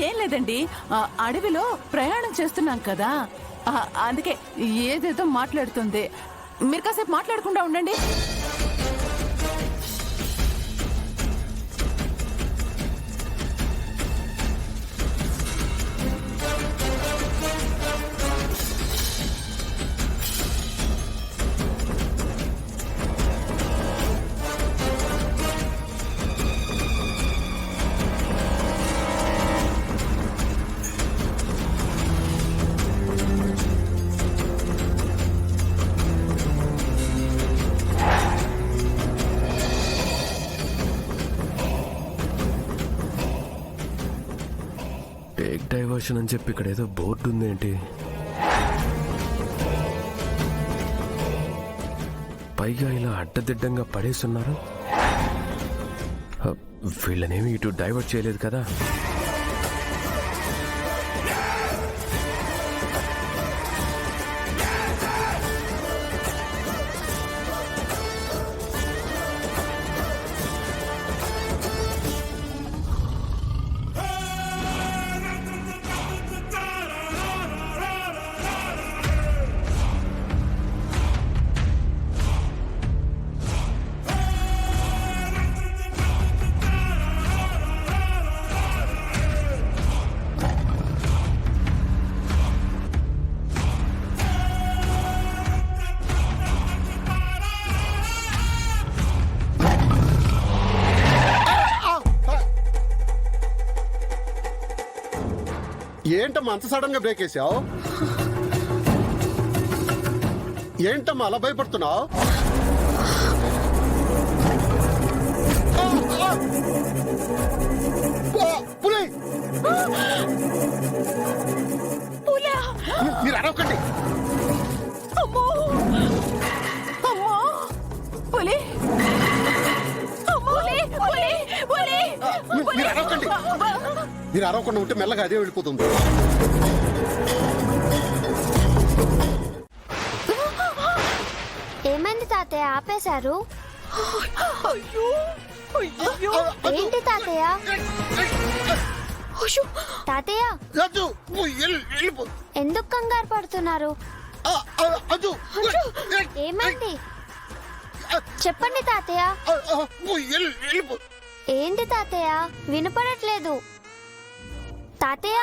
ఏం లేదండి, అడవిలో ప్రయాణం చేస్తున్నాం కదా, అందుకే ఏదేదో మాట్లాడుతుంది. మీరు కాసేపు మాట్లాడకుండా ఉండండి. టేక్ డైవర్షన్ అని చెప్పి ఇక్కడ ఏదో బోర్డు ఉందేంటి? పైగా ఇలా అడ్డదిడ్డంగా పడేస్తున్నారు. వీళ్ళనేమి ఇటు డైవర్ట్ చేయలేదు కదా? ఏంటమ్మా అంత సడన్ గా బ్రేక్ వేసావు? ఏంటమ్మా అలా భయపడుతున్నావు? మీరు అరవకండి. మీరు అరవకండి. మీరు అరవకుండా ఉంటే మెల్లగా అదే వెళ్ళిపోతుంది. ఏమైంది తాతయ్య, ఆపేశారు? ఏంటి తాతయ్య? తాతయ్య ఎందుకు కంగారు పడుతున్నారు? ఏమైంది చెప్పండి తాతయ్య. ఏంటి తాతయ్య, వినపడట్లేదు తాతయ్య.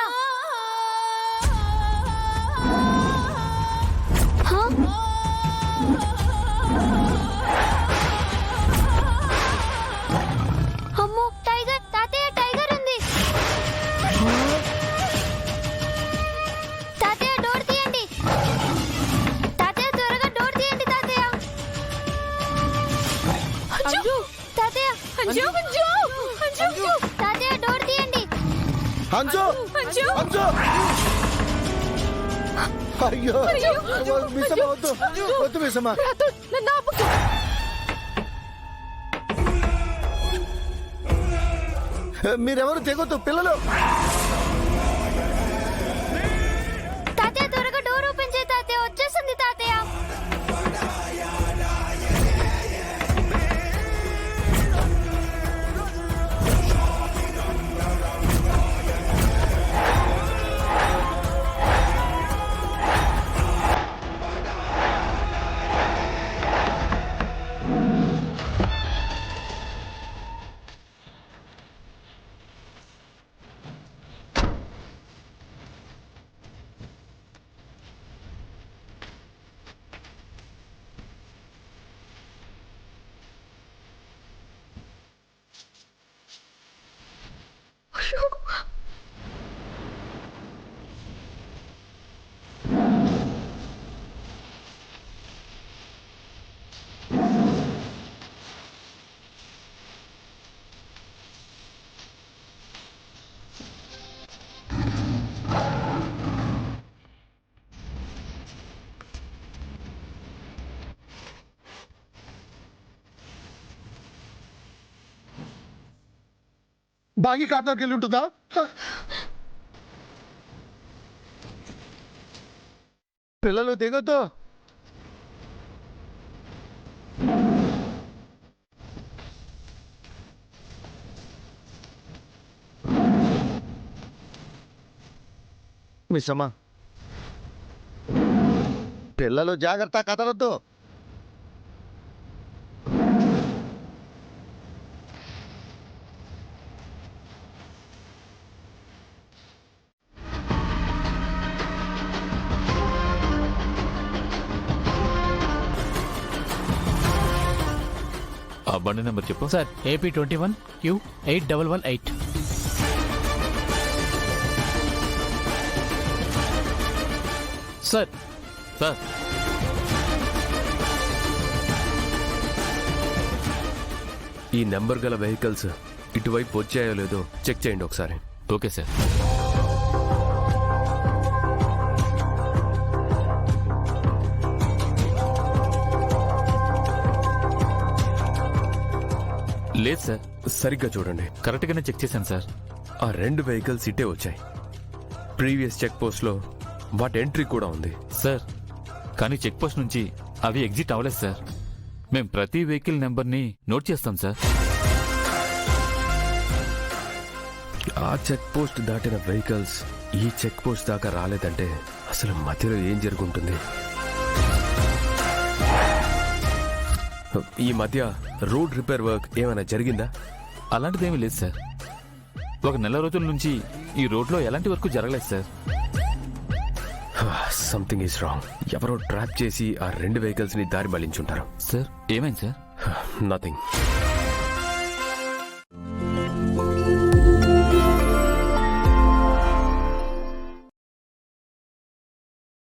అమ్మో టైగర్, తాతయ్య టైగర్ ఉంది. తాతయ్య డోర్ తీయండి. తాతయ్య త్వరగా డోర్ తీయండి తాతయ్య. తాతయ్య తాతయ్య డోర్ తీయండి. అంజు అంజు అయ్యో మిసమ్మ వద్దు వద్దు మిసమ్మ. మీరెవరు తెగొద్దు పిల్లలు. తాతయ్య త్వరగా డోర్ ఓపెన్ చేయి తాతయ్య, వచ్చేసింది తాతయ్య. బాగి కార్నర్కి వెళ్ళి ఉంటుందా? పిల్లలు దిగొద్దు. మిస్సమ్మా పిల్లలు జాగ్రత్త కదలొద్దు. ఆ బండి నెంబర్ చెప్పు. Sir AP21Q8118. సార్ సార్ ఈ నెంబర్ గల వెహికల్స్ ఇటువైపు వచ్చాయో లేదో చెక్ చేయండి ఒకసారి. Okay sir. లేదు సార్, సరిగ్గా చూడండి. కరెక్ట్గానే చెక్ చేశాను సార్. ఆ 2 వెహికల్స్ ఇటే వచ్చాయి. ప్రీవియస్ చెక్ పోస్ట్ లో వాటి ఎంట్రీ కూడా ఉంది. సార్ కానీ చెక్ పోస్ట్ నుంచి అవి ఎగ్జిట్ అవ్వలేదు సార్. మేం ప్రతి వెహికల్ నెంబర్ని నోట్ చేస్తాం సార్. ఆ చెక్ పోస్ట్ దాటిన వెహికల్స్ ఈ చెక్ పోస్ట్ దాకా రాలేదంటే అసలు మధ్యలో ఏం జరుగుంటుంది? ఈ మధ్య రోడ్ రిపేర్ వర్క్ ఏమైనా జరిగిందా? అలాంటిదేమీ లేదు సార్. ఒక నెల రోజుల నుంచి ఈ రోడ్లో ఎలాంటి వర్క్ జరగలేదు సార్. Something is wrong. ఎవరో ట్రాప్ చేసి ఆ 2 వెహికల్స్ ని దారి మళ్లించుంటారు. సార్ ఏమైంది సార్? నథింగ్.